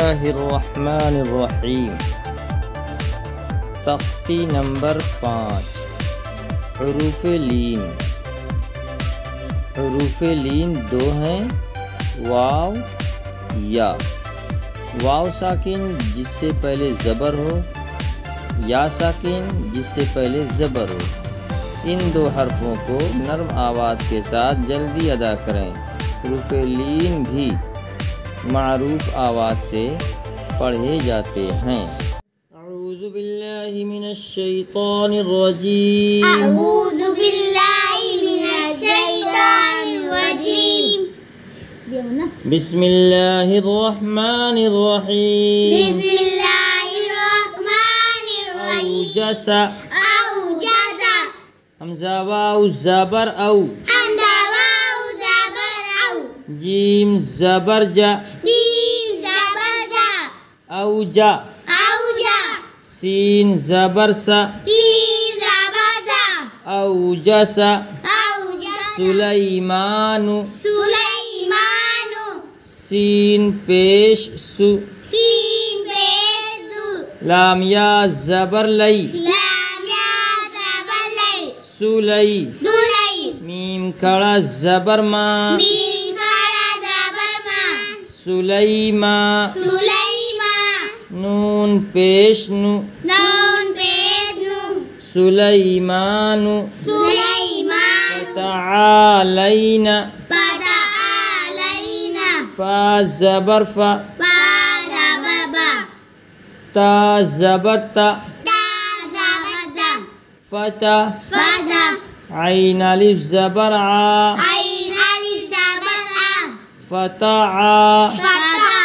बिस्मिल्लाहिर्रहमानिर्रहीम। तख्ती नंबर 5 हुरूफ़े लीन। हुरूफ़े लीन दो हैं, वाव या। वाव साकिन जिससे पहले ज़बर हो, या साकिन जिससे पहले ज़बर हो। इन दो हरफों को नर्म आवाज़ के साथ जल्दी अदा करें। हुरूफ़े लीन भी मारूफ आवाज़ से पढ़े जाते हैं। अऊज़ु बिल्लाहि मिनश शैतानिर रजीम। अऊज़ु बिल्लाहि मिनश शैतानिर रजीम। बिस्मिल्लाहिर रहमानिर रहीम। बिस्मिल्लाहिर रहमानिर रहीम। औजसा। औजसा। हमज़ा वाव ज़बर औ। हमज़ा वाव ज़बर औ। जीम ज़बर जा। जीम ज़बर जा। औजा। औजा। सीन ज़बर सा। सीन ज़बर सा। औजसा। औजसा। सुलैमानु। सुलैमानु। सीन पेश सु। सीन पेश सु। लाम या ज़बर लई। लाम या ज़बर लई। सुलई। सुलई। मीम खड़ा ज़बर मा। मीम खड़ा ज़बर मा। सुलैमा। सुलैमा। नून पेश नु। नून पेश नु। सुलैमानु। सुलैमान। फ़तआलैना। फ़तआलैना। फ़ा ज़बर फ़ा। फ़ा ज़बर फ़ा। ता ज़बर ता। ता ज़बर ता। फ़ता। फ़ता। ऐन अलिफ ज़बर आ। ऐन अलिफ ज़बर आ। फ़तआ। फ़तआ।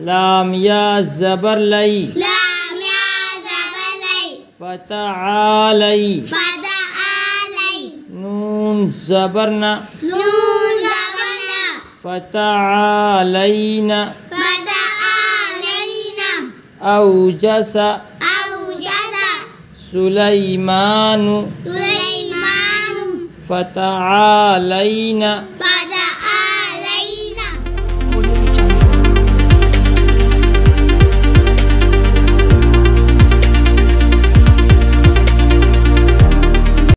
लाम या ज़बर लई। लाम या ज़बर लई। फ़तआलई। फ़तआलई। नून ज़बर ना। नून ज़बर ना। फ़तआलैना। फ़तआलैना। औजसा। औजसा। सुलैमानु। सुलैमानु। फ़तआलैना।